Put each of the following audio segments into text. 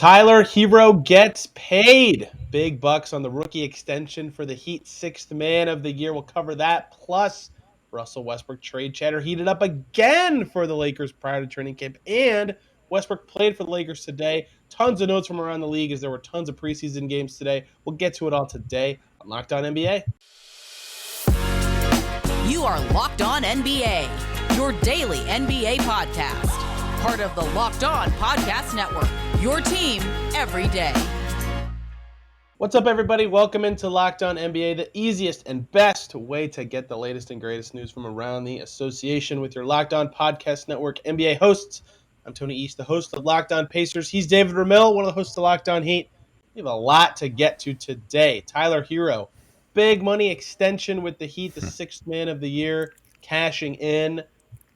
Tyler Herro gets paid. Big bucks on the rookie extension for the Heat, sixth man of the year. We'll cover that. Plus, Russell Westbrook trade chatter heated up again for the Lakers prior to training camp. And Westbrook played for the Lakers today. Tons of notes from around the league as there were tons of preseason games today. We'll get to it all today on Locked On NBA. You are Locked On NBA, your daily NBA podcast. Part of the Locked On Podcast Network, your team every day. What's up, everybody? Welcome into Locked On NBA, the easiest and best way to get the latest and greatest news from around the association with your Locked On Podcast Network NBA hosts. I'm Tony East, the host of Locked On Pacers. He's David Ramil, one of the hosts of Locked On Heat. We have a lot to get to today. Tyler Herro, big money extension with the Heat, the sixth man of the year, cashing in.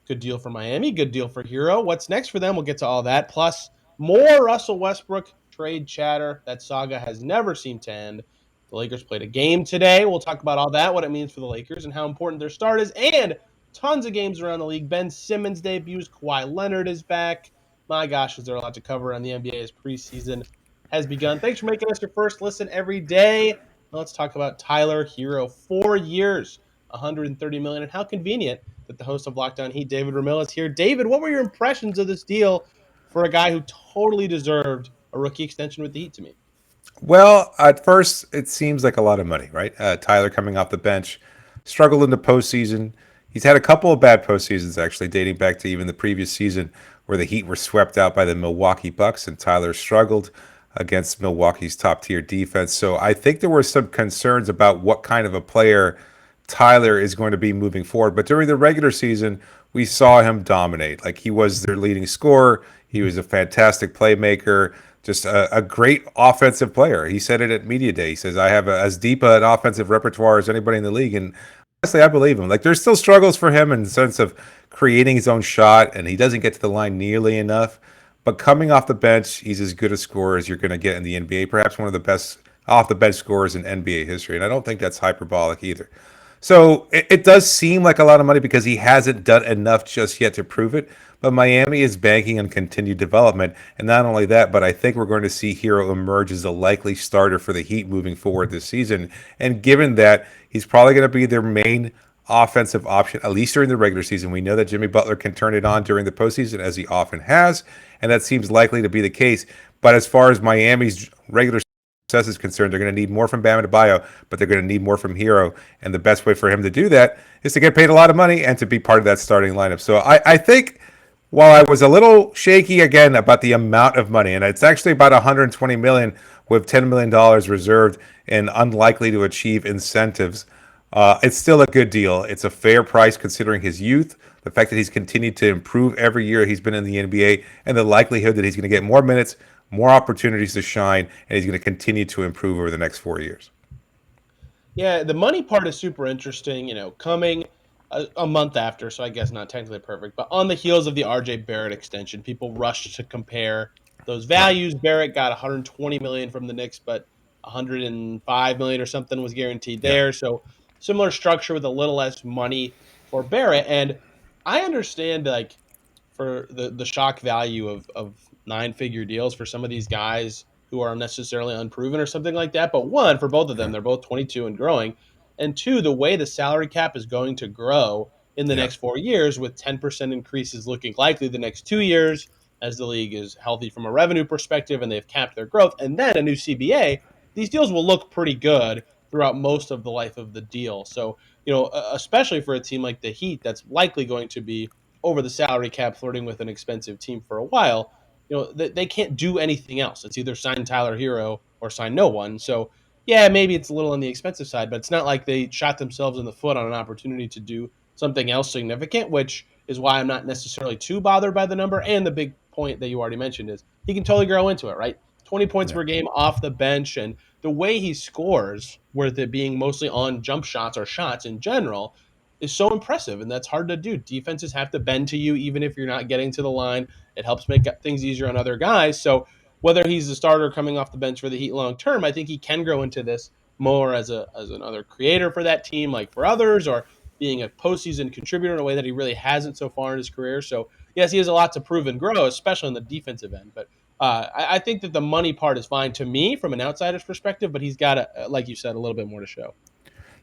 Good deal for Miami, good deal for Herro. What's next for them? We'll get to all that. Plus, more Russell Westbrook trade chatter. That saga has never seemed to end. The Lakers played a game today. We'll talk about all that, what it means for the Lakers, and how important their start is, and tons of games around the league. Ben Simmons debuts. Kawhi Leonard is back. My gosh, is there a lot to cover on the NBA as preseason has begun. Thanks for making us your first listen every day. Now let's talk about Tyler Herro. 4 years, $130 million, and how convenient that the host of Locked On Heat, David Ramil, is here. David, what were your impressions of this deal for a guy who totally deserved a rookie extension with the Heat to me? Well, at first, it seems like a lot of money, right? Tyler coming off the bench, struggled in the postseason. He's had a couple of bad postseasons, actually, dating back to even the previous season where the Heat were swept out by the Milwaukee Bucks, and Tyler struggled against Milwaukee's top-tier defense. So I think there were some concerns about what kind of a player Tyler is going to be moving forward. But during the regular season, we saw him dominate. Like, he was their leading scorer. He was a fantastic playmaker, just a great offensive player. He said it at Media Day. He says, I have as deep an offensive repertoire as anybody in the league. And honestly, I believe him. Like, there's still struggles for him in the sense of creating his own shot, and he doesn't get to the line nearly enough. But coming off the bench, he's as good a scorer as you're going to get in the NBA, perhaps one of the best off-the-bench scorers in NBA history. And I don't think that's hyperbolic either. So it does seem like a lot of money because he hasn't done enough just yet to prove it. But Miami is banking on continued development. And not only that, but I think we're going to see Herro emerge as a likely starter for the Heat moving forward this season. And given that, he's probably going to be their main offensive option, at least during the regular season. We know that Jimmy Butler can turn it on during the postseason, as he often has. And that seems likely to be the case. But as far as Miami's regular success is concerned, they're going to need more from Bam Adebayo, but they're going to need more from Herro. And the best way for him to do that is to get paid a lot of money and to be part of that starting lineup. So I think while I was a little shaky again about the amount of money, and it's actually about $120 million with $10 million reserved and unlikely to achieve incentives, it's still a good deal. It's a fair price considering his youth, the fact that he's continued to improve every year he's been in the NBA, and the likelihood that he's going to get more minutes, more opportunities to shine, and he's going to continue to improve over the next 4 years. Yeah, the money part is super interesting, coming a month after, so I guess not technically perfect, but on the heels of the RJ Barrett extension, people rushed to compare those values. Barrett got $120 million from the Knicks, but $105 million or something was guaranteed there. So similar structure with a little less money for Barrett. And I understand, like, for the shock value of nine-figure deals for some of these guys who are necessarily unproven or something like that. But one, for both of them, they're both 22 and growing. And two, the way the salary cap is going to grow in the next 4 years, with 10% increases looking likely the next 2 years as the league is healthy from a revenue perspective and they've capped their growth, and then a new CBA, these deals will look pretty good throughout most of the life of the deal. So, especially for a team like the Heat that's likely going to be over the salary cap, flirting with an expensive team for a while, they can't do anything else. It's either sign Tyler Herro or sign no one. So, yeah, maybe it's a little on the expensive side, but it's not like they shot themselves in the foot on an opportunity to do something else significant, which is why I'm not necessarily too bothered by the number. And the big point that you already mentioned is he can totally grow into it, right? 20 points per game off the bench, and the way he scores, with it being mostly on jump shots or shots in general, is so impressive, and that's hard to do. Defenses have to bend to you even if you're not getting to the line. It helps make things easier on other guys. So whether he's a starter coming off the bench for the Heat long term, I think he can grow into this more as another creator for that team, like for others, or being a postseason contributor in a way that he really hasn't so far in his career. So yes, he has a lot to prove and grow, especially on the defensive end. But I think that the money part is fine to me from an outsider's perspective, but he's got, like you said, a little bit more to show.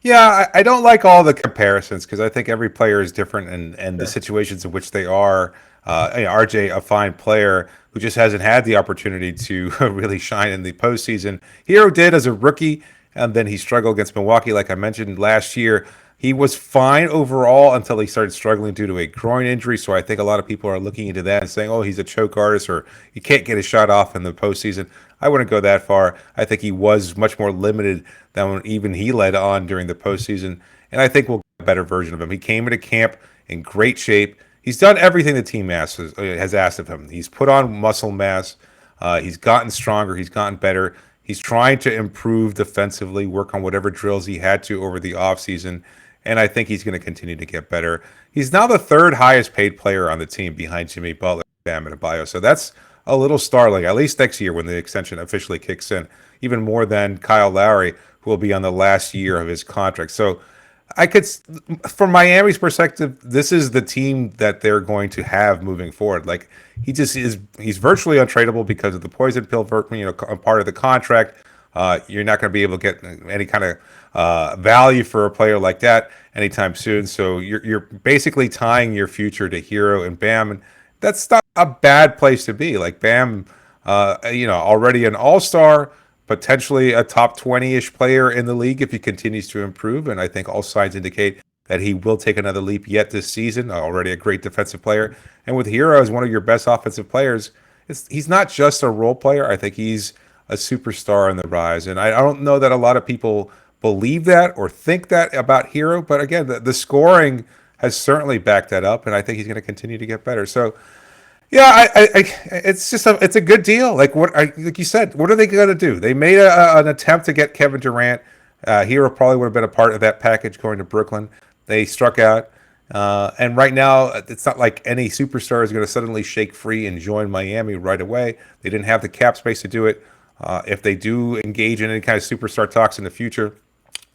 Yeah, I don't like all the comparisons because I think every player is different and the Sure. situations in which they are. RJ, a fine player who just hasn't had the opportunity to really shine in the postseason. Hero did as a rookie, and then he struggled against Milwaukee, like I mentioned last year. He was fine overall until he started struggling due to a groin injury. So I think a lot of people are looking into that and saying, oh, he's a choke artist or he can't get a shot off in the postseason. I wouldn't go that far. I think he was much more limited than when even he led on during the postseason. And I think we'll get a better version of him. He came into camp in great shape. He's done everything the team has asked of him. He's put on muscle mass. He's gotten stronger. He's gotten better. He's trying to improve defensively, work on whatever drills he had to over the offseason. And I think he's going to continue to get better. He's now the third highest paid player on the team behind Jimmy Butler, Bam Adebayo. So that's a little startling, at least next year when the extension officially kicks in, even more than Kyle Lowry, who will be on the last year of his contract. So I could, from Miami's perspective, this is the team that they're going to have moving forward. Like he just is, he's virtually untradeable because of the poison pill, part of the contract. You're not going to be able to get any kind of value for a player like that anytime soon. So you're basically tying your future to Hero and Bam, and that's not a bad place to be. Like Bam, already an all-star, potentially a top 20-ish player in the league if he continues to improve. And I think all signs indicate that he will take another leap yet this season. Already a great defensive player. And with Hero as one of your best offensive players, he's not just a role player. I think he's a superstar on the rise. And I don't know that a lot of people believe that or think that about Hero. But again, the scoring has certainly backed that up. And I think he's going to continue to get better. So, yeah, it's a good deal. Like like you said, what are they going to do? They made an attempt to get Kevin Durant. Hero probably would have been a part of that package going to Brooklyn. They struck out, and right now it's not like any superstar is going to suddenly shake free and join Miami right away. They didn't have the cap space to do it. If they do engage in any kind of superstar talks in the future,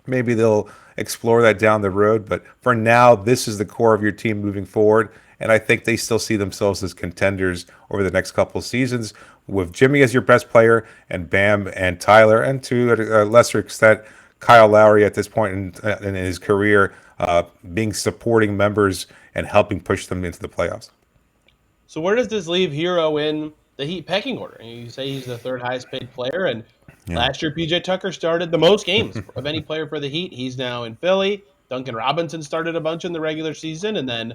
maybe they'll explore that down the road. But for now, this is the core of your team moving forward. And I think they still see themselves as contenders over the next couple of seasons with Jimmy as your best player and Bam and Tyler, and to a lesser extent, Kyle Lowry at this point in his career being supporting members and helping push them into the playoffs. So where does this leave Hero in the Heat pecking order? You say he's the third highest paid player, and last year PJ Tucker started the most games of any player for the Heat. He's now in Philly. Duncan Robinson started a bunch in the regular season, and then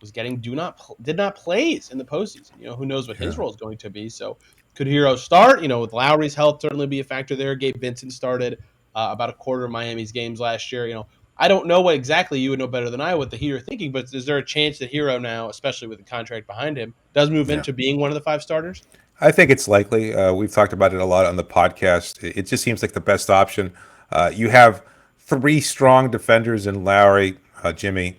was getting did not plays in the postseason. Who knows what his role is going to be. So could Hero start? With Lowry's health certainly be a factor there. Gabe Vincent started about a quarter of Miami's games last year. I don't know what exactly, you would know better than I what the Heat are thinking, but is there a chance that Hero now, especially with the contract behind him, does move into being one of the five starters? I think it's likely. We've talked about it a lot on the podcast. It just seems like the best option. You have three strong defenders in Lowry, Jimmy,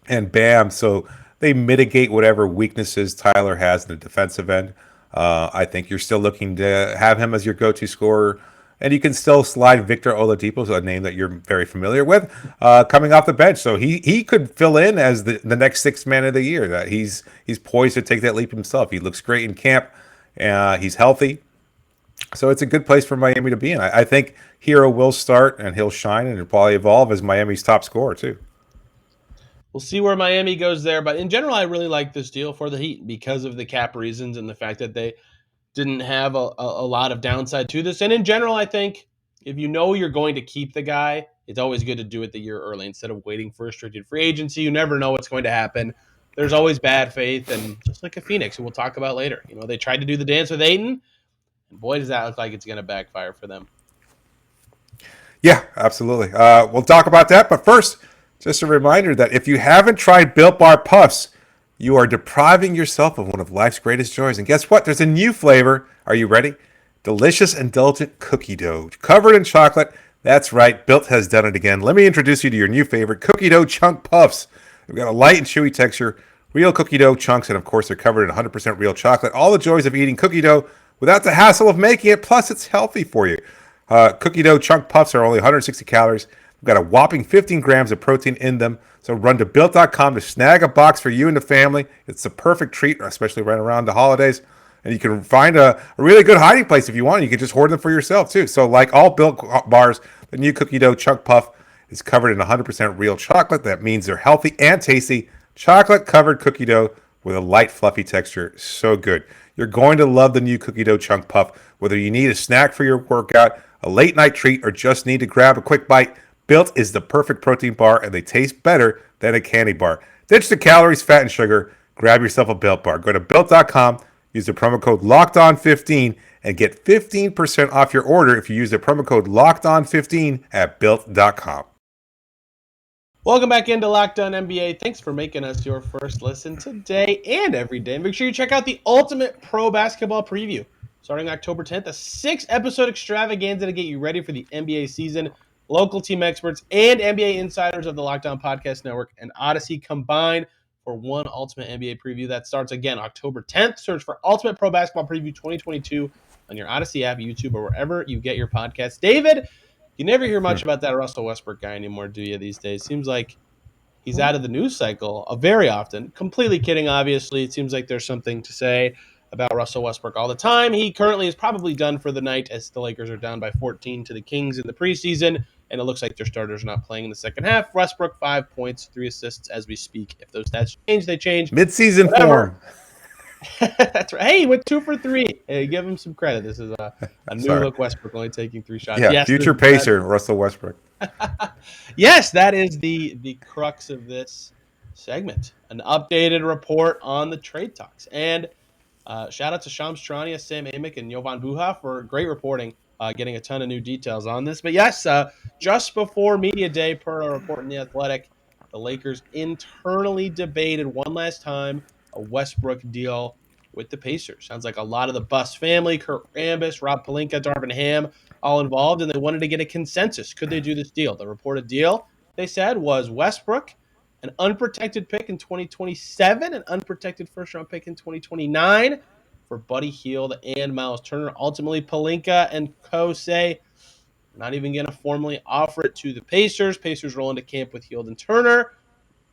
and Bam, so they mitigate whatever weaknesses Tyler has in the defensive end. I think you're still looking to have him as your go-to scorer, and you can still slide Victor Oladipo, a name that you're very familiar with, coming off the bench. So he could fill in as the next sixth man of the year. That he's poised to take that leap himself. He looks great in camp. He's healthy. So it's a good place for Miami to be in. I think Hero will start, and he'll shine, and he'll probably evolve as Miami's top scorer, too. We'll see where Miami goes there. But in general, I really like this deal for the Heat because of the cap reasons and the fact that they didn't have a lot of downside to this. And in general, I think if you know you're going to keep the guy, it's always good to do it the year early instead of waiting for restricted free agency. You never know what's going to happen. There's always bad faith. And just like a Phoenix, who we'll talk about later, they tried to do the dance with Ayton. And boy, does that look like it's going to backfire for them. Yeah, absolutely. We'll talk about that. But first, just a reminder that if you haven't tried Built Bar Puffs, you are depriving yourself of one of life's greatest joys. And guess what? There's a new flavor. Are you ready? Delicious, indulgent cookie dough covered in chocolate. That's right. Built has done it again. Let me introduce you to your new favorite, cookie dough chunk puffs. They've got a light and chewy texture, real cookie dough chunks, and of course, they're covered in 100% real chocolate. All the joys of eating cookie dough without the hassle of making it. Plus, it's healthy for you. Cookie dough chunk puffs are only 160 calories. We've got a whopping 15 grams of protein in them. So run to Built.com to snag a box for you and the family. It's the perfect treat, especially right around the holidays. And you can find a really good hiding place if you want. You can just hoard them for yourself too. So like all Built bars, the new cookie dough chunk puff is covered in 100% real chocolate. That means they're healthy and tasty. Chocolate covered cookie dough with a light, fluffy texture. So good. You're going to love the new cookie dough chunk puff. Whether you need a snack for your workout, a late night treat, or just need to grab a quick bite, Built is the perfect protein bar, and they taste better than a candy bar. Ditch the calories, fat, and sugar. Grab yourself a Built bar. Go to Built.com, use the promo code LOCKEDON15, and get 15% off your order if you use the promo code LOCKEDON15 at Built.com. Welcome back into Locked On NBA. Thanks for making us your first listen today and every day. Make sure you check out the Ultimate Pro Basketball Preview. Starting October 10th, a 6-episode extravaganza to get you ready for the NBA season. Local team experts and NBA insiders of the Locked On Podcast Network and Odyssey combined for one Ultimate NBA Preview. That starts again October 10th. Search for Ultimate Pro Basketball Preview 2022 on your Odyssey app, YouTube, or wherever you get your podcasts. David, you never hear much about that Russell Westbrook guy anymore, do you, these days? Seems like he's out of the news cycle very often. Completely kidding, obviously. It seems like there's something to say about Russell Westbrook all the time. He currently is probably done for the night as the Lakers are down by 14 to the Kings in the preseason, and it looks like their starters are not playing in the second half. Westbrook, 5 points, 3 assists as we speak. If those stats change, they change. Mid-season form. That's right. Hey, he went 2 for 3. Hey, give him some credit. This is a new look Westbrook, only taking 3 shots. Yeah, yes, future pacer, Russell Westbrook. Yes, that is the crux of this segment. An updated report on the trade talks. And shout out to Shams Charania, Sam Amick, and Jovan Buha for great reporting, getting a ton of new details on this. But yes, just before Media Day, per a report in The Athletic, the Lakers internally debated one last time a Westbrook deal with the Pacers. Sounds like a lot of the Buss family, Kurt Rambis, Rob Pelinka, Darvin Ham, all involved, and they wanted to get a consensus. Could they do this deal? The reported deal, they said, was Westbrook, an unprotected pick in 2027, an unprotected first-round pick in 2029 for Buddy Hield and Myles Turner. Ultimately, Pelinka and co say not even going to formally offer it to the Pacers. Pacers roll into camp with Hield and Turner.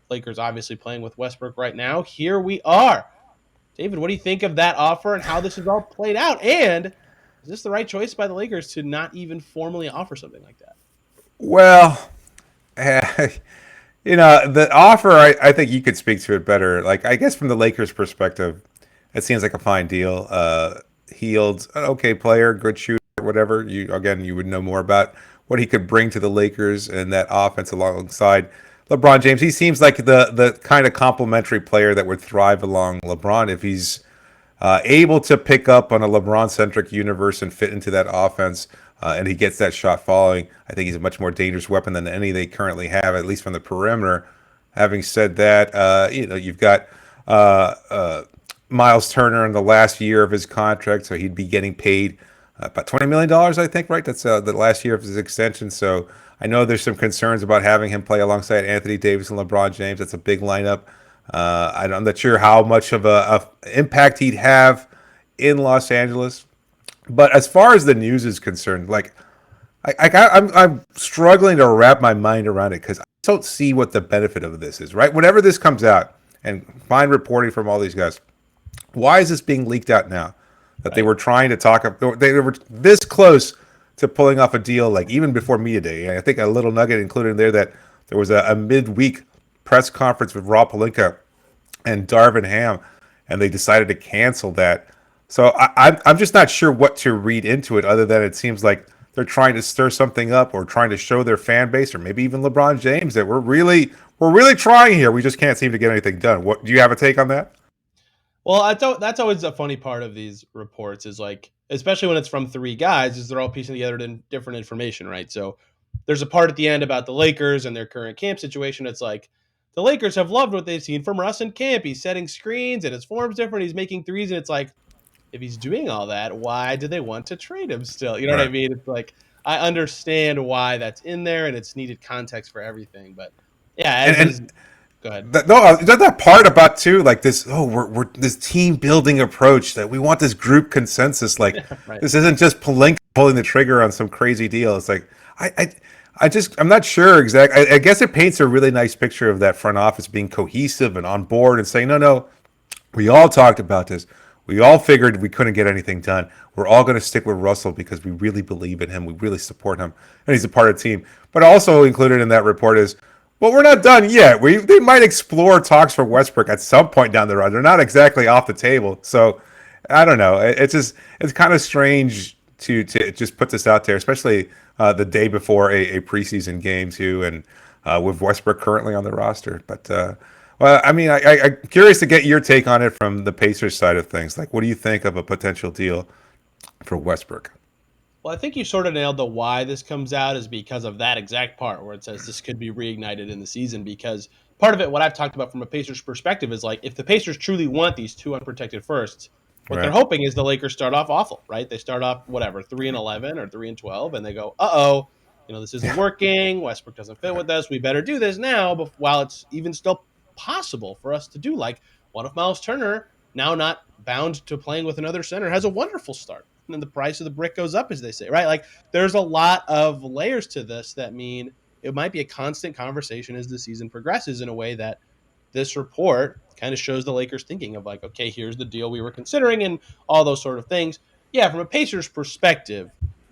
Lakers obviously playing with Westbrook right now. Here we are. David, what do you think of that offer and how this has all played out? And is this the right choice by the Lakers to not even formally offer something like that? Well, the offer, I think you could speak to it better. Like, I guess from the Lakers' perspective, it seems like a fine deal. Hield's an okay player, good shooter, whatever. You would know more about what he could bring to the Lakers and that offense alongside LeBron James. He seems like the kind of complementary player that would thrive along LeBron if he's able to pick up on a LeBron-centric universe and fit into that offense, and he gets that shot falling. I think he's a much more dangerous weapon than any they currently have, at least from the perimeter. Having said that, you've got Myles Turner in the last year of his contract, so he'd be getting paid about $20 million, I think, right? That's the last year of his extension. So I know there's some concerns about having him play alongside Anthony Davis and LeBron James. That's a big lineup. I'm not sure how much of a impact he'd have in Los Angeles. But as far as the news is concerned, like I'm struggling to wrap my mind around it because I don't see what the benefit of this is, right? Whenever this comes out and find reporting from all these guys, why is this being leaked out now? That they were trying to talk, they were this close to pulling off a deal, like even before Media Day. And I think a little nugget included in there that there was a midweek press conference with Rob Pelinka and Darvin Ham, and they decided to cancel that. So I'm just not sure what to read into it, other than it seems like they're trying to stir something up or trying to show their fan base, or maybe even LeBron James, that we're really trying here. We just can't seem to get anything done. What do you have a take on that? Well, that's always a funny part of these reports is like, especially when it's from 3 guys, is they're all piecing together different information, right? So there's a part at the end about the Lakers and their current camp situation. It's like the Lakers have loved what they've seen from Russ in camp. He's setting screens and his form's different. He's making threes, and it's like, if he's doing all that, why do they want to trade him still? You know what I mean? It's like, I understand why that's in there, and it's needed context for everything. But yeah, go ahead. That part about too, like this. Oh, we're this team building approach that we want this group consensus. Like This isn't just Pelinka pulling the trigger on some crazy deal. It's like I'm not sure exactly. I guess it paints a really nice picture of that front office being cohesive and on board and saying, no, we all talked about this. We all figured we couldn't get anything done. We're all going to stick with Russell because we really believe in him. We really support him, and he's a part of the team. But also included in that report is, well, we're not done yet. They might explore talks for Westbrook at some point down the road. They're not exactly off the table. So I don't know. It's kind of strange to just put this out there, especially the day before a preseason game too, and with Westbrook currently on the roster. But well, I mean, I'm curious to get your take on it from the Pacers side of things. Like, what do you think of a potential deal for Westbrook? Well, I think you sort of nailed the why this comes out is because of that exact part where it says this could be reignited in the season. Because part of it, what I've talked about from a Pacers perspective, is like if the Pacers truly want these two unprotected firsts, what they're Right. hoping is the Lakers start off awful, right? They start off whatever 3-11 or 3-12, and they go, this isn't working. Westbrook doesn't fit with us. We better do this now, while it's even still possible for us to do. Like, what if Myles Turner, now not bound to playing with another center, has a wonderful start? And then the price of the brick goes up, as they say, right? Like, there's a lot of layers to this that mean it might be a constant conversation as the season progresses in a way that this report kind of shows the Lakers thinking of like, okay, here's the deal we were considering and all those sort of things. Yeah, from a Pacers perspective,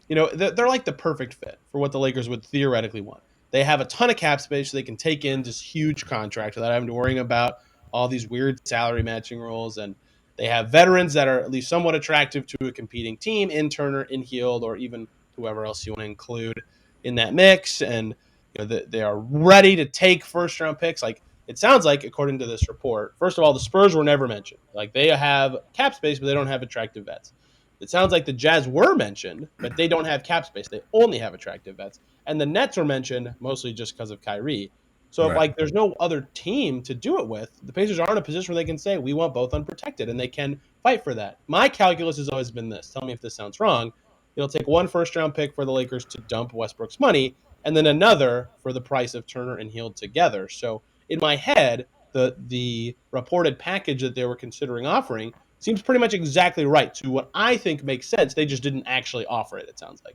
they're like the perfect fit for what the Lakers would theoretically want. They have a ton of cap space so they can take in this huge contract without having to worry about all these weird salary matching rules. And they have veterans that are at least somewhat attractive to a competing team in Turner, in Hield, or even whoever else you want to include in that mix. And they are ready to take first round picks. Like, it sounds like, according to this report, first of all, the Spurs were never mentioned. Like, they have cap space, but they don't have attractive vets. It sounds like the Jazz were mentioned, but they don't have cap space. They only have attractive vets. And the Nets were mentioned mostly just because of Kyrie. So if Right. there's no other team to do it with, the Pacers are in a position where they can say, we want both unprotected, and they can fight for that. My calculus has always been this. Tell me if this sounds wrong. It'll take one first-round pick for the Lakers to dump Westbrook's money, and then another for the price of Turner and Hield together. So in my head, the reported package that they were considering offering seems pretty much exactly right to what I think makes sense. They just didn't actually offer it, it sounds like.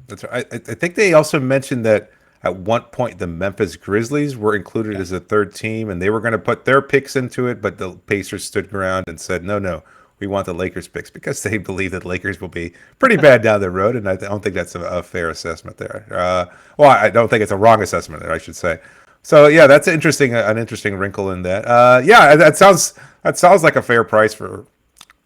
That's right. I think they also mentioned that at one point the Memphis Grizzlies were included Yeah. as a third team, and they were going to put their picks into it, but the Pacers stood ground and said, no, we want the Lakers picks because they believe that the Lakers will be pretty bad down the road, and I don't think that's a fair assessment there. Well, I don't think it's a wrong assessment there, I should say. So yeah, that's an interesting wrinkle in that. Yeah, that sounds like a fair price for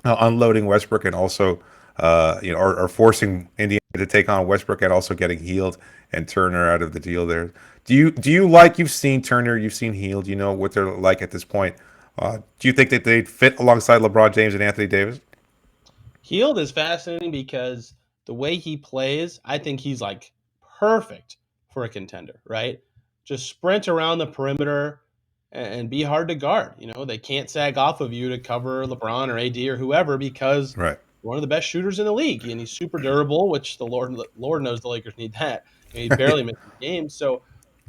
unloading Westbrook and also or forcing Indiana to take on Westbrook and also getting Hield and Turner out of the deal there. Do you like, you've seen Turner, you've seen Hield, you know what they're like at this point. Do you think that they'd fit alongside LeBron James and Anthony Davis? Hield is fascinating because the way he plays, I think he's like perfect for a contender, right? Just sprint around the perimeter and be hard to guard. They can't sag off of you to cover LeBron or AD or whoever because Right. one of the best shooters in the league, and he's super durable, which the Lord knows the Lakers need that. He barely misses games, so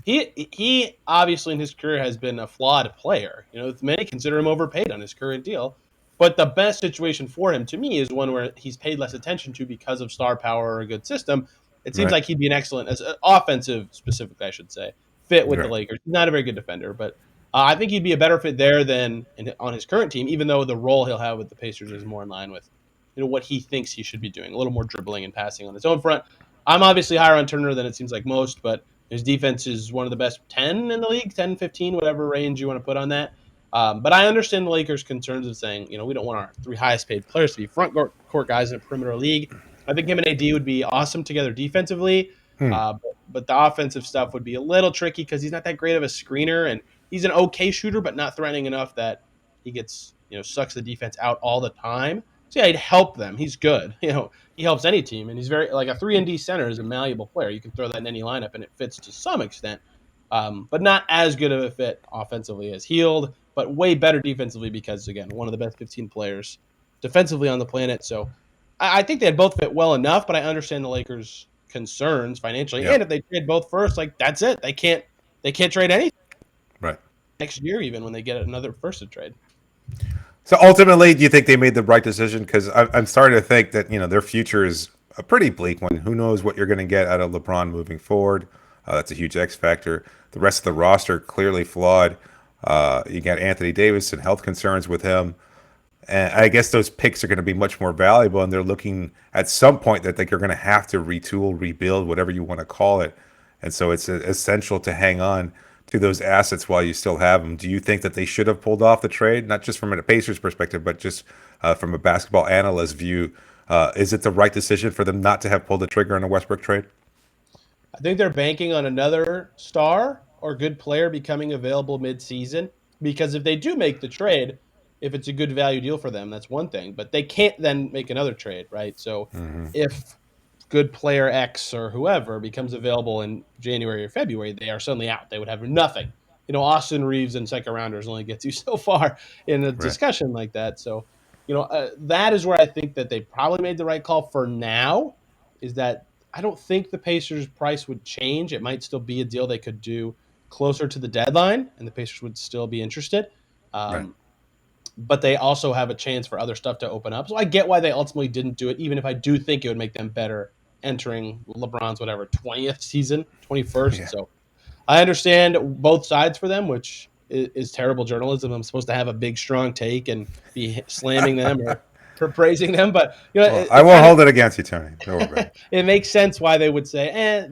he obviously in his career has been a flawed player. Many consider him overpaid on his current deal, but the best situation for him to me is one where he's paid less attention to because of star power or a good system. It seems Right. like he'd be an excellent, as offensive specifically, I should say, fit with the Right. Lakers. He's not a very good defender, but I think he'd be a better fit there than on his current team, even though the role he'll have with the Pacers is more in line with what he thinks he should be doing, a little more dribbling and passing on his own front. I'm obviously higher on Turner than it seems like most, but his defense is one of the best 10 in the league, 10, 15, whatever range you want to put on that. But I understand the Lakers' concerns of saying, we don't want our three highest paid players to be front court guys in a perimeter league. I think him and AD would be awesome together defensively, Hmm. but the offensive stuff would be a little tricky because he's not that great of a screener, and he's an okay shooter, but not threatening enough that he gets, sucks the defense out all the time. So yeah, he'd help them. He's good. He helps any team, and he's very like a 3-and-D center is a malleable player. You can throw that in any lineup, and it fits to some extent, but not as good of a fit offensively as Hield, but way better defensively because, again, one of the best 15 players defensively on the planet. So I think they'd both fit well enough, but I understand the Lakers' concerns financially, Yeah. and if they trade both first, like that's it. They can't trade anything Right. next year, even when they get another first to trade. So ultimately, do you think they made the right decision? Because I'm starting to think that their future is a pretty bleak one. Who knows what you're going to get out of LeBron moving forward? That's a huge X factor. The rest of the roster clearly flawed. You got Anthony Davis and health concerns with him. And I guess those picks are going to be much more valuable, and they're looking at some point that they're going to have to retool, rebuild, whatever you want to call it. And so it's essential to hang on to those assets while you still have them. Do you think that they should have pulled off the trade, not just from a Pacers perspective, but just from a basketball analyst view? Is it the right decision for them not to have pulled the trigger on a Westbrook trade? I think they're banking on another star or good player becoming available mid-season, because if they do make the trade, if it's a good value deal for them, that's one thing. But they can't then make another trade, right? So if good player X or whoever becomes available in January or February, they are suddenly out. They would have nothing. Austin Reeves and second rounders only gets you so far in a Right. discussion like that. So, that is where I think that they probably made the right call for now, is that I don't think the Pacers' price would change. It might still be a deal they could do closer to the deadline, and the Pacers would still be interested. Right. But they also have a chance for other stuff to open up. So I get why they ultimately didn't do it, even if I do think it would make them better entering LeBron's 20th season, 21st. Yeah. So I understand both sides for them, which is terrible journalism. I'm supposed to have a big, strong take and be slamming them or praising them. But, Well, I won't hold it against you, Tony. Don't worry about it. it makes sense why they would say,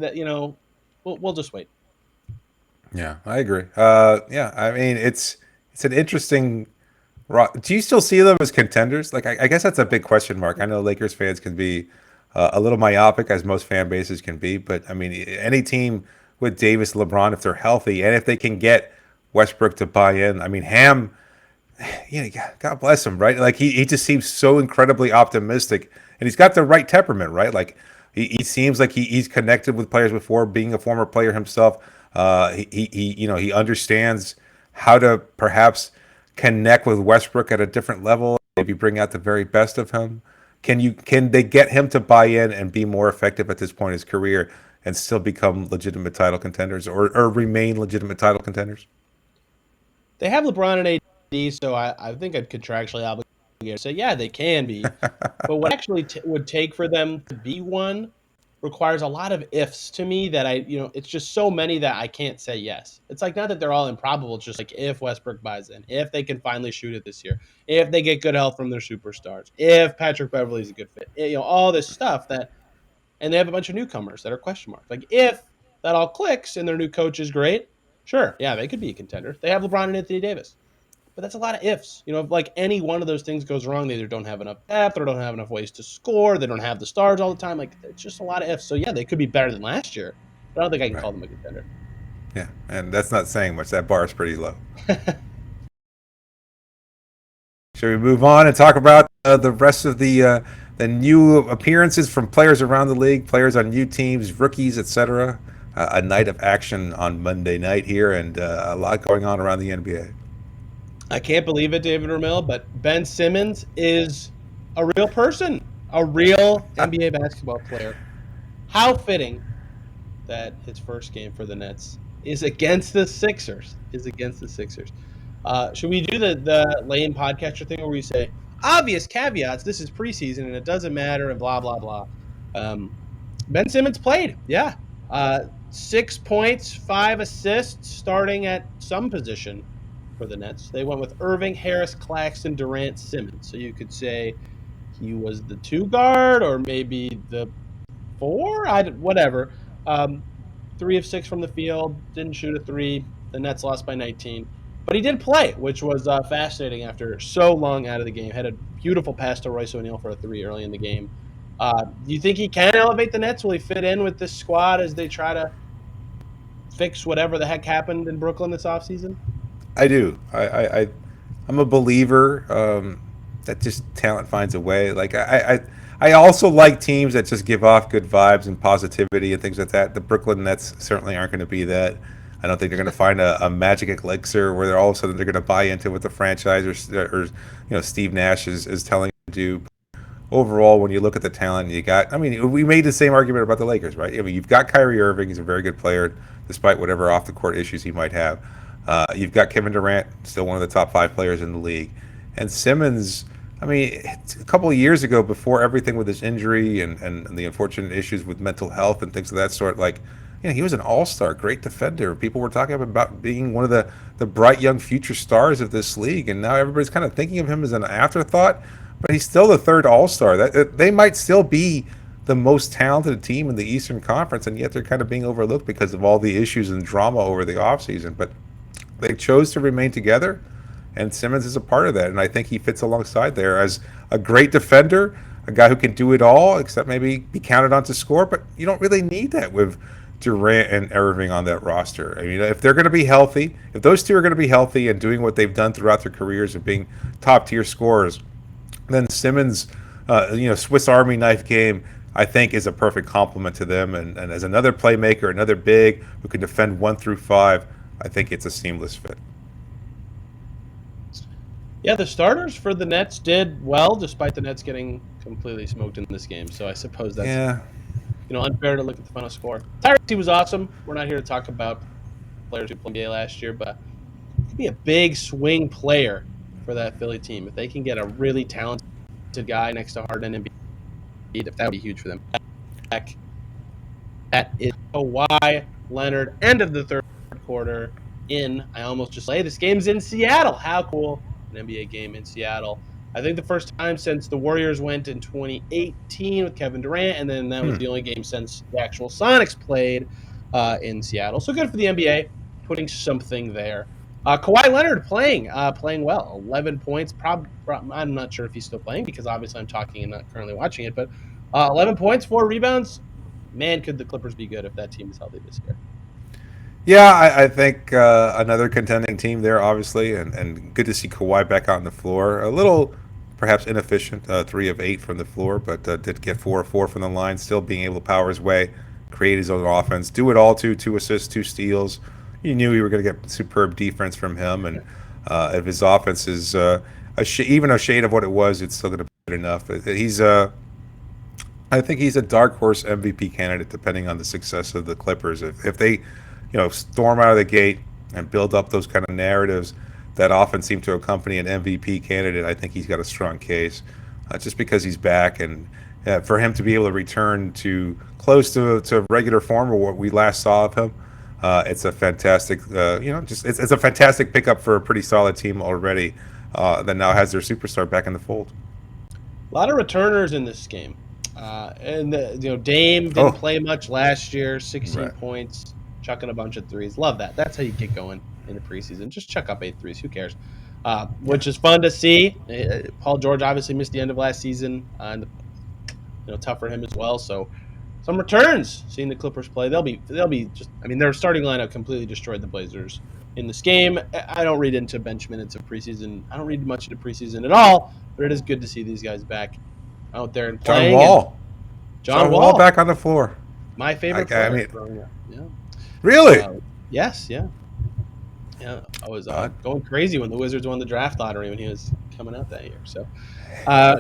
we'll just wait. Yeah, I agree. Yeah, I mean, it's an interesting. Do you still see them as contenders? Like, I guess that's a big question mark. I know Lakers fans can be a little myopic, as most fan bases can be, but I mean, any team with Davis, LeBron, if they're healthy, and if they can get Westbrook to buy in, I mean, Ham, God bless him, right? Like, he just seems so incredibly optimistic, and he's got the right temperament, right? Like, he seems like he's connected with players before, being a former player himself. He understands how to perhaps connect with Westbrook at a different level, maybe bring out the very best of him. Can they get him to buy in and be more effective at this point in his career and still become legitimate title contenders or remain legitimate title contenders? They have LeBron and AD, so I think I'd contractually obligated to say, yeah, they can be. But what actually would take for them to be one requires a lot of ifs to me that it's just so many that I can't say yes. It's like, not that they're all improbable. It's just like, if Westbrook buys in, if they can finally shoot it this year, if they get good health from their superstars, if Patrick Beverley's a good fit, all this stuff and they have a bunch of newcomers that are question marks. Like, if that all clicks and their new coach is great, sure, yeah, they could be a contender. They have LeBron and Anthony Davis. But that's a lot of ifs. If like any one of those things goes wrong, they either don't have enough depth or don't have enough ways to score. They don't have the stars all the time. Like, it's just a lot of ifs. So, yeah, they could be better than last year. But I don't think I can call them a contender. Yeah, and that's not saying much. That bar is pretty low. Should we move on and talk about the rest of the new appearances from players around the league, players on new teams, rookies, etc.? A night of action on Monday night here, and a lot going on around the NBA. I can't believe it, David Ramil, but Ben Simmons is a real person, a real NBA basketball player. How fitting that his first game for the Nets is against the Sixers. Should we do the lame podcaster thing where we say, obvious caveats, this is preseason and it doesn't matter and blah, blah, blah. Ben Simmons played, yeah. 6 points, 5 assists, starting at some position for the Nets. They went with Irving, Harris, Claxton, Durant, Simmons. So you could say he was the 2 guard or maybe the 4, whatever. 3 of 6 from the field, didn't shoot a 3. The Nets lost by 19. But he did play, which was fascinating after so long out of the game. Had a beautiful pass to Royce O'Neal for a 3 early in the game. Do you think he can elevate the Nets? Will he fit in with this squad as they try to fix whatever the heck happened in Brooklyn this offseason? I do. I'm a believer that just talent finds a way. Like I also like teams that just give off good vibes and positivity and things like that. The Brooklyn Nets certainly aren't going to be that. I don't think they're going to find a magic elixir where they're all of a sudden they're going to buy into what the franchise or Steve Nash is telling them to do. Overall, when you look at the talent you got, I mean, we made the same argument about the Lakers, right? I mean, you've got Kyrie Irving; he's a very good player, despite whatever off the court issues he might have. You've got Kevin Durant, still one of the top 5 players in the league, and Simmons. I mean, a couple of years ago, before everything with his injury and the unfortunate issues with mental health and things of that sort, like he was an all-star, great defender. People were talking about being one of the bright young future stars of this league, and now everybody's kind of thinking of him as an afterthought. But he's still the third all-star. They might still be the most talented team in the Eastern Conference, and yet they're kind of being overlooked because of all the issues and drama over the offseason. But they chose to remain together, and Simmons is a part of that. And I think he fits alongside there as a great defender, a guy who can do it all, except maybe be counted on to score. But you don't really need that with Durant and Irving on that roster. I mean, if they're going to be healthy, if those two are going to be healthy and doing what they've done throughout their careers of being top-tier scorers, then Simmons, Swiss Army knife game, I think is a perfect complement to them. And as another playmaker, another big who can defend 1 through 5, I think it's a seamless fit. Yeah, the starters for the Nets did well, despite the Nets getting completely smoked in this game. So I suppose that's unfair to look at the final score. Tyrese was awesome. We're not here to talk about players who played NBA last year, but he could be a big swing player for that Philly team if they can get a really talented guy next to Harden and Embiid. That would be huge for them. That is Kawhi Leonard. End of the third quarter. I almost just say this game's in Seattle. How cool! An NBA game in Seattle. I think the first time since the Warriors went in 2018 with Kevin Durant, and then that was the only game since the actual Sonics played in Seattle. So good for the NBA, putting something there. Kawhi Leonard playing well, 11 points. I'm not sure if he's still playing because obviously I'm talking and not currently watching it, but 11 points, 4 rebounds. Man, could the Clippers be good if that team is healthy this year. Yeah, I think another contending team there, obviously, and good to see Kawhi back out on the floor. A little, perhaps inefficient, 3 of 8 from the floor, but did get 4 of 4 from the line, still being able to power his way, create his own offense, do it all, 2 assists, 2 steals. You knew you were going to get superb defense from him, and if his offense is even a shade of what it was, it's still going to be good enough. I think he's a dark horse MVP candidate, depending on the success of the Clippers. If they storm out of the gate and build up those kind of narratives that often seem to accompany an MVP candidate, I think he's got a strong case. Just because he's back, and for him to be able to return to close to regular form or what we last saw of him, it's a fantastic, it's a fantastic pickup for a pretty solid team already that now has their superstar back in the fold. A lot of returners in this game, and Dame didn't play much last year. 16 points. Chucking a bunch of threes. Love that. That's how you get going in the preseason. Just chuck up 8 threes. Who cares? Which is fun to see. Paul George obviously missed the end of last season. Tough for him as well. So some returns. Seeing the Clippers play, they'll be just. I mean, their starting lineup completely destroyed the Blazers in this game. I don't read into bench minutes of preseason. I don't read much into preseason at all. But it is good to see these guys back out there and playing. John Wall back on the floor. My favorite player growing up. Yeah. Really? Yes, yeah. Yeah, I was going crazy when the Wizards won the draft lottery when he was coming out that year. So,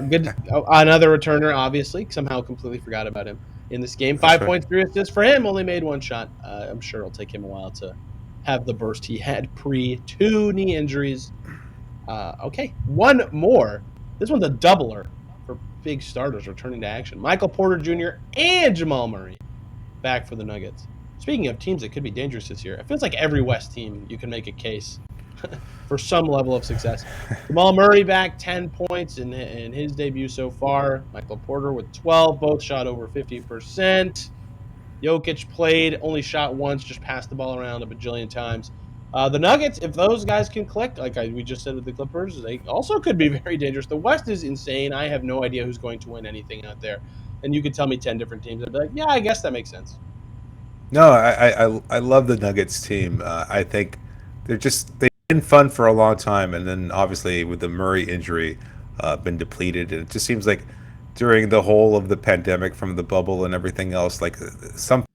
good. Another returner, obviously. Somehow completely forgot about him in this game. 5 points, 3 assists for him. Only made 1 shot. I'm sure it'll take him a while to have the burst he had pre-2 knee injuries. Okay, one more. This one's a doubler for big starters returning to action. Michael Porter Jr. and Jamal Murray back for the Nuggets. Speaking of teams that could be dangerous this year, it feels like every West team you can make a case for some level of success. Jamal Murray back 10 points in his debut so far. Michael Porter with 12, both shot over 50%. Jokic played, only shot once, just passed the ball around a bajillion times. The Nuggets, if those guys can click, like we just said with the Clippers, they also could be very dangerous. The West is insane. I have no idea who's going to win anything out there. And you could tell me 10 different teams. I'd be like, yeah, I guess that makes sense. No, I love the Nuggets team. I think they've been fun for a long time, and then obviously with the Murray injury, been depleted. And it just seems like during the whole of the pandemic, from the bubble and everything else, like something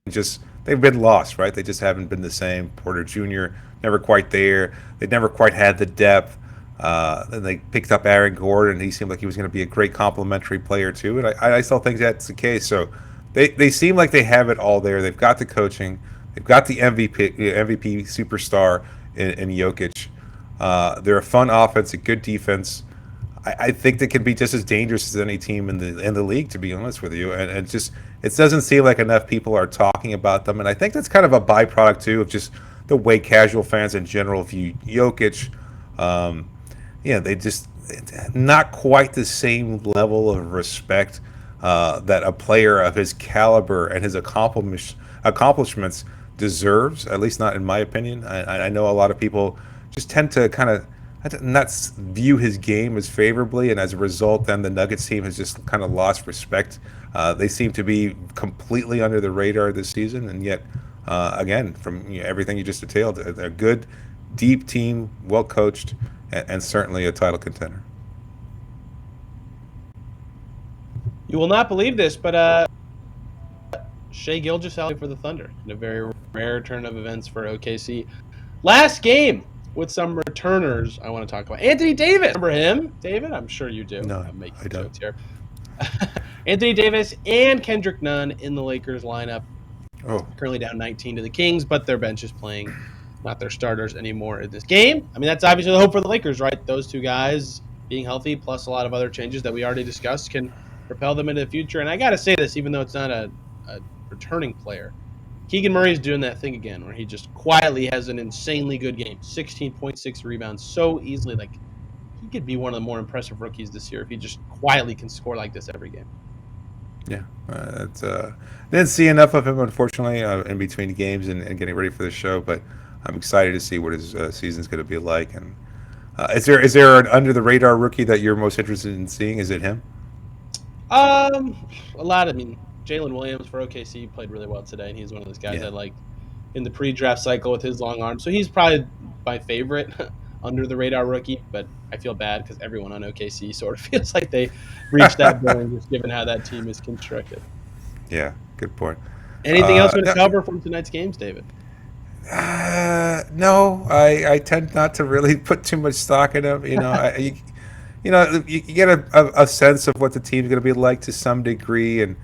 they've been lost, right? They just haven't been the same. Porter Jr. never quite there. They never quite had the depth. Then they picked up Aaron Gordon. He seemed like he was going to be a great complementary player too, and I still think that's the case. So. They seem like they have it all there. They've got the coaching. They've got the MVP superstar in Jokic. They're a fun offense, a good defense. I think they can be just as dangerous as any team in the league, to be honest with you. And just it doesn't seem like enough people are talking about them. And I think that's kind of a byproduct too of just the way casual fans in general view Jokic. They just not quite the same level of respect that a player of his caliber and his accomplishments deserves. At least not in my opinion. I know a lot of people just tend to kind of not view his game as favorably, and as a result, then the Nuggets team has just kind of lost respect. They seem to be completely under the radar this season, and yet, again, from everything you just detailed, a good, deep team, well coached, and certainly a title contender. You will not believe this, but Shai Gilgeous-Alexander for the Thunder in a very rare turn of events for OKC. Last game with some returners I want to talk about. Anthony Davis. Remember him, David? I'm sure you do. No, I'm making I don't. jokes here. Anthony Davis and Kendrick Nunn in the Lakers lineup. Oh, Currently down 19 to the Kings, but their bench is playing, not their starters anymore in this game. I mean, that's obviously the hope for the Lakers, right? Those two guys being healthy, plus a lot of other changes that we already discussed, can propel them into the future. And I got to say this, even though it's not a returning player, Keegan Murray is doing that thing again where he just quietly has an insanely good game, 16.6 rebounds so easily. Like, he could be one of the more impressive rookies this year if he just quietly can score like this every game. yeah. Didn't see enough of him, unfortunately, in between games and getting ready for the show, but I'm excited to see what his season's going to be like. And is there an under-the-radar rookie that you're most interested in seeing? Is it him? A lot. I mean, Jalen Williams for OKC played really well today, and he's one of those guys I liked in the pre-draft cycle with his long arm. So he's probably my favorite under the radar rookie, but I feel bad because everyone on OKC sort of feels like they reached that billing just given how that team is constructed. Yeah, good point. Anything else you want to cover from tonight's games, David? No, I tend not to really put too much stock in them. You get a sense of what the team's going to be like to some degree. And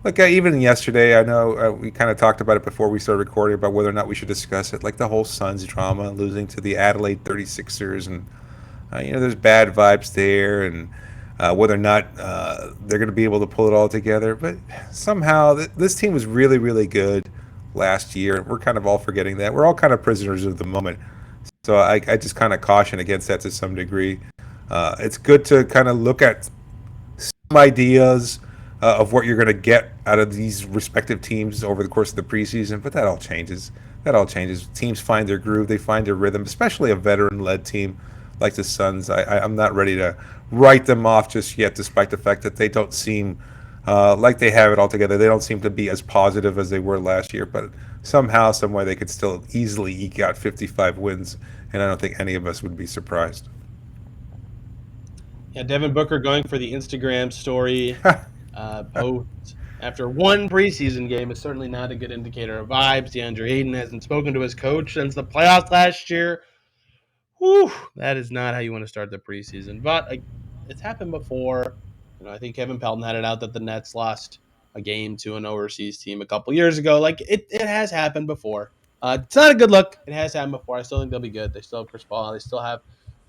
like even yesterday, I know we kind of talked about it before we started recording about whether or not we should discuss it, like the whole Suns drama, losing to the Adelaide 36ers. And, there's bad vibes there, and whether or not they're going to be able to pull it all together. But somehow this team was really, really good last year. We're kind of all forgetting that. We're all kind of prisoners of the moment. So I just kind of caution against that to some degree. It's good to kind of look at some ideas of what you're going to get out of these respective teams over the course of the preseason, but that all changes. Teams find their groove. They find their rhythm, especially a veteran-led team like the Suns. I'm not ready to write them off just yet, despite the fact that they don't seem like they have it all together. They don't seem to be as positive as they were last year, but somehow, some way, they could still easily eke out 55 wins, and I don't think any of us would be surprised. Yeah, Devin Booker going for the Instagram story post after one preseason game is certainly not a good indicator of vibes. DeAndre Ayton hasn't spoken to his coach since the playoffs last year. Whew, that is not how you want to start the preseason. But it's happened before. I think Kevin Pelton had it out that the Nets lost a game to an overseas team a couple years ago. Like, it has happened before. It's not a good look. It has happened before. I still think they'll be good. They still have Chris Paul. They still have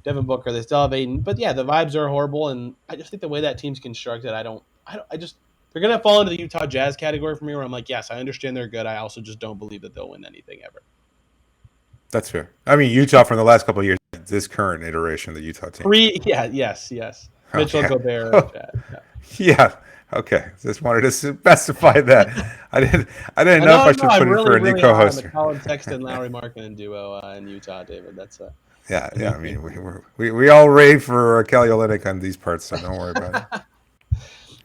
Devin Booker. They still have Aiden. But yeah, the vibes are horrible, and I just think the way that team's constructed, they're gonna fall into the Utah Jazz category for me, where I'm like, yes, I understand they're good. I also just don't believe that they'll win anything ever. That's fair. I mean, Utah from the last couple of years, this current iteration of the Utah team. Yes. Mitchell, Okay. Gobert, Chad. Yeah. Okay. Just wanted to specify that. I didn't know if I should put it for a new co-host. The Colin Sexton, Lowry Markkinen duo in Utah, David. That's Yeah. I mean, we all rave for Kelly Olynyk on these parts, so don't worry about it.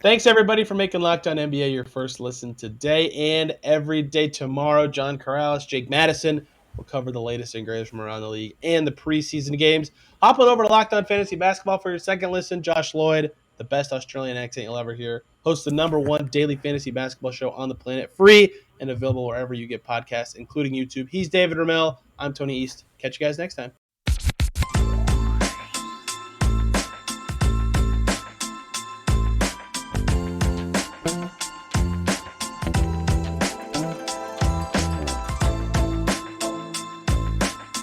Thanks, everybody, for making Locked On NBA your first listen today and every day tomorrow. John Corrales, Jake Madison will cover the latest and greatest from around the league and the preseason games. Hop on over to Locked On Fantasy Basketball for your second listen. Josh Lloyd, the best Australian accent you'll ever hear, hosts the #1 daily fantasy basketball show on the planet, free and available wherever you get podcasts, including YouTube. He's David Ramil. I'm Tony East. Catch you guys next time.